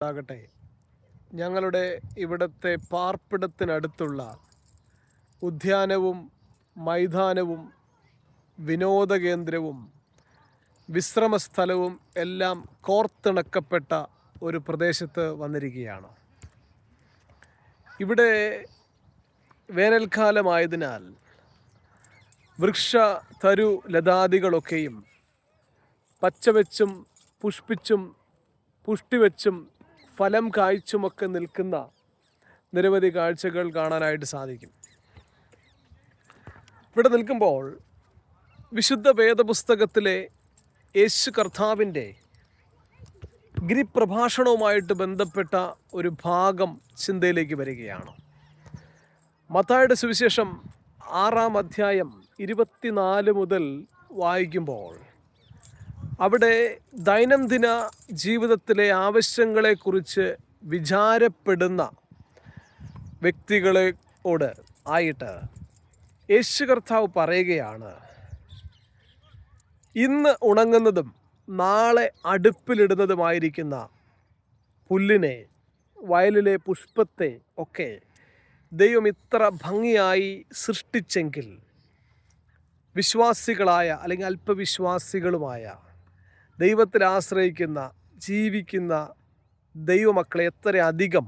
ആകട്ടെ. ഞങ്ങളുടെ ഇവിടുത്തെ പാർപ്പിടത്തിനടുത്തുള്ള ഉദ്യാനവും മൈതാനവും വിനോദ കേന്ദ്രവും വിശ്രമസ്ഥലവും എല്ലാം കോർത്തിണക്കപ്പെട്ട ഒരു പ്രദേശത്ത് വന്നിരിക്കുകയാണ്. ഇവിടെ വേനൽക്കാലമായതിനാൽ വൃക്ഷ തരു ലതാദികളൊക്കെയും പച്ചവെച്ചും പുഷ്പിച്ചും പുഷ്ടിവെച്ചും ഫലം കായ്ച്ചുമൊക്കെ നിൽക്കുന്ന നിരവധി കാഴ്ചകൾ കാണാനായിട്ട് സാധിക്കും. ഇവിടെ നിൽക്കുമ്പോൾ വിശുദ്ധ വേദപുസ്തകത്തിലെ യേശു കർത്താവിൻ്റെ ഗിരിപ്രഭാഷണവുമായിട്ട് ബന്ധപ്പെട്ട ഒരു ഭാഗം ചിന്തയിലേക്ക് വരികയാണ്. മത്തായിയുടെ സുവിശേഷം 6-ാം അധ്യായം 24 മുതൽ വായിക്കുമ്പോൾ അവിടെ ദൈനംദിന ജീവിതത്തിലെ ആവശ്യങ്ങളെക്കുറിച്ച് വിചാരപ്പെടുന്ന വ്യക്തികളോട് ആയിട്ട് യേശു കർത്താവ് പറയുകയാണ്, ഇന്ന് ഉണങ്ങുന്നതും നാളെ അടുപ്പിലിടുന്നതുമായിരിക്കുന്ന പുല്ലിനെ, വയലിലെ പുഷ്പത്തെ ഒക്കെ ദൈവം ഇത്ര ഭംഗിയായി സൃഷ്ടിച്ചെങ്കിൽ വിശ്വാസികളായ അല്ലെങ്കിൽ അല്പവിശ്വാസികളുമായ ദൈവത്തിൽ ആശ്രയിക്കുന്ന ജീവിക്കുന്ന ദൈവമക്കളെ എത്ര അധികം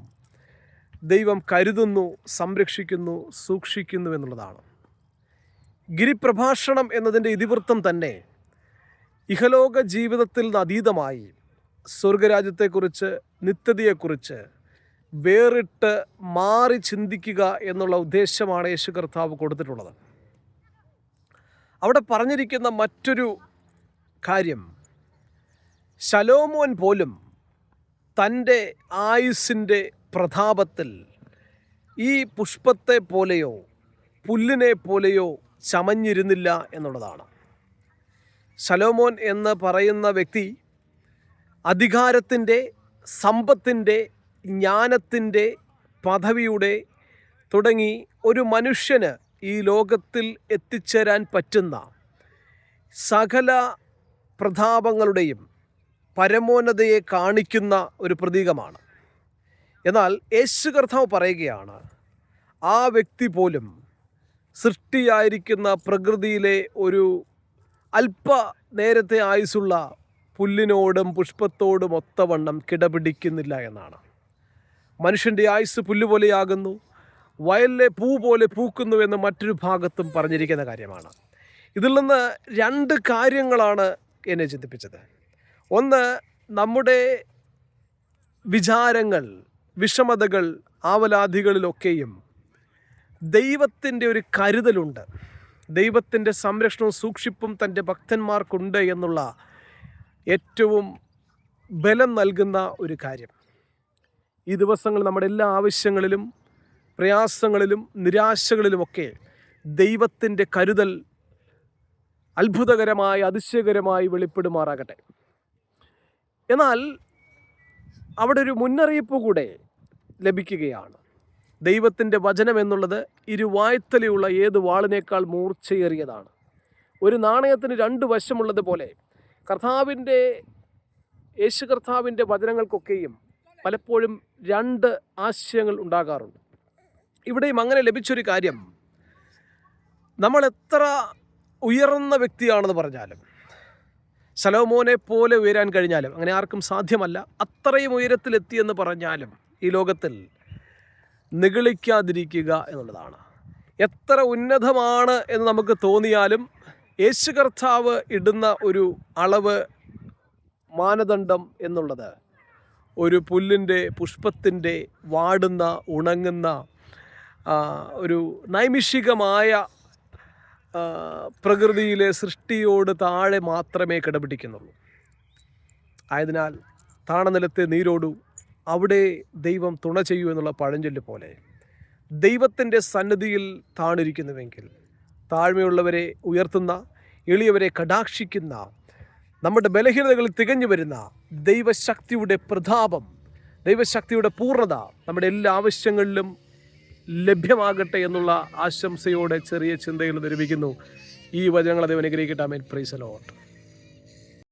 ദൈവം കരുതുന്നു, സംരക്ഷിക്കുന്നു, സൂക്ഷിക്കുന്നു എന്നുള്ളതാണ്. ഗിരിപ്രഭാഷണം എന്നതിൻ്റെ ഇതിവൃത്തം തന്നെ ഇഹലോക ജീവിതത്തിൽ നിന്ന് അതീതമായി സ്വർഗരാജ്യത്തെക്കുറിച്ച്, നിത്യതയെക്കുറിച്ച് വേറിട്ട് മാറി ചിന്തിക്കുക എന്നുള്ള ഉദ്ദേശമാണ് യേശു കർത്താവ് കൊടുത്തിട്ടുള്ളത്. അവിടെ പറഞ്ഞിരിക്കുന്ന മറ്റൊരു കാര്യം, ശലോമോൻ പോലും തൻ്റെ ആയുസ്സിൻ്റെ പ്രതാപത്തിൽ ഈ പുഷ്പത്തെ പോലെയോ പുല്ലിനെ പോലെയോ ചമഞ്ഞിരുന്നില്ല എന്നുള്ളതാണ്. ശലോമോൻ എന്ന് പറയുന്ന വ്യക്തി അധികാരത്തിൻ്റെ, സമ്പത്തിൻ്റെ, ജ്ഞാനത്തിൻ്റെ, പദവിയുടെ തുടങ്ങി ഒരു മനുഷ്യന് ഈ ലോകത്തിൽ എത്തിച്ചേരാൻ പറ്റുന്ന സകല പ്രതാപങ്ങളുടെയും പരമോന്നതയെ കാണിക്കുന്ന ഒരു പ്രതീകമാണ്. എന്നാൽ യേശു കർത്താവ് പറയുകയാണ്, ആ വ്യക്തി പോലും സൃഷ്ടിയായിരിക്കുന്ന പ്രകൃതിയിലെ ഒരു അല്പ നേരത്തെ ആയുസ്സുള്ള പുല്ലിനോടും പുഷ്പത്തോടും ഒത്തവണ്ണം കിടപിടിക്കുന്നില്ല എന്നാണ്. മനുഷ്യൻ്റെ ആയുസ് പുല്ലുപോലെയാകുന്നു, വയലിലെ പൂ പോലെ പൂക്കുന്നു എന്ന് മറ്റൊരു ഭാഗത്തും പറഞ്ഞിരിക്കുന്ന കാര്യമാണ്. ഇതിൽ നിന്ന് 2 കാര്യങ്ങളാണ് എന്നെ ചിന്തിപ്പിച്ചത്. ഒന്ന്, നമ്മുടെ വിചാരങ്ങൾ, വിഷമതകൾ, ആവലാധികളിലൊക്കെയും ദൈവത്തിൻ്റെ ഒരു കരുതലുണ്ട്, ദൈവത്തിൻ്റെ സംരക്ഷണവും സൂക്ഷിപ്പും തൻ്റെ ഭക്തന്മാർക്കുണ്ട് എന്നുള്ള ഏറ്റവും ബലം നൽകുന്ന ഒരു കാര്യം. ഈ ദിവസങ്ങൾ നമ്മുടെ എല്ലാ ആവശ്യങ്ങളിലും പ്രയാസങ്ങളിലും നിരാശകളിലുമൊക്കെ ദൈവത്തിൻ്റെ കരുതൽ അത്ഭുതകരമായി, അതിശയകരമായി വെളിപ്പെടുമാറാകട്ടെ. എന്നാൽ അവിടെ ഒരു മുന്നറിയിപ്പ് കൂടെ ലഭിക്കുകയാണ്. ദൈവത്തിൻ്റെ വചനം എന്നുള്ളത് ഇരുവായ്ത്തലയുള്ള ഏത് വാളിനേക്കാൾ മൂർച്ചയേറിയതാണ്. ഒരു നാണയത്തിന് 2 വശമുള്ളതുപോലെ യേശു കർത്താവിൻ്റെ വചനങ്ങൾക്കൊക്കെയും പലപ്പോഴും 2 ആശയങ്ങൾ ഉണ്ടാകാറുണ്ട്. ഇവിടെയും അങ്ങനെ ലഭിച്ചൊരു കാര്യം, നമ്മൾ എത്ര ഉയർന്ന വ്യക്തിയാണെന്ന് പറഞ്ഞാലും, ശലോമോനെ പോലെ ഉയരാൻ കഴിഞ്ഞാലും, അങ്ങനെ ആർക്കും സാധ്യമല്ല, അത്രയും ഉയരത്തിലെത്തിയെന്ന് പറഞ്ഞാലും ഈ ലോകത്തിൽ നിഗളിക്കാതിരിക്കുക എന്നുള്ളതാണ്. എത്ര ഉന്നതമാണ് എന്ന് നമുക്ക് തോന്നിയാലും യേശു കർത്താവ് ഇടുന്ന ഒരു അളവ്, മാനദണ്ഡം എന്നുള്ളത് ഒരു പുല്ലിൻ്റെ, പുഷ്പത്തിൻ്റെ, വാടുന്ന, ഉണങ്ങുന്ന ഒരു നൈമിഷികമായ പ്രകൃതിയിലെ സൃഷ്ടിയോട് താഴെ മാത്രമേ കിടപിടിക്കുന്നുള്ളൂ. ആയതിനാൽ താണനിലത്തെ നീരോടു, അവിടെ ദൈവം തുണ ചെയ്യൂ എന്നുള്ള പഴഞ്ചൊല്ല് പോലെ ദൈവത്തിൻ്റെ സന്നിധിയിൽ താണിരിക്കുന്നുവെങ്കിൽ, താഴ്മയുള്ളവരെ ഉയർത്തുന്ന, എളിയവരെ കടാക്ഷിക്കുന്ന, നമ്മുടെ ബലഹീനതകളിൽ തികഞ്ഞു വരുന്ന ദൈവശക്തിയുടെ പ്രതാപം, ദൈവശക്തിയുടെ പൂർണ്ണത നമ്മുടെ എല്ലാ ആവശ്യങ്ങളിലും ലഭ്യമാകട്ടെ എന്നുള്ള ആശംസയോടെ ചെറിയ ചിന്തയിൽ നിർമ്മിക്കുന്നു. ഈ വചനങ്ങൾ ദൈവം അനുഗ്രഹിക്കട്ടെ. ആമേൻ. Praise the Lord.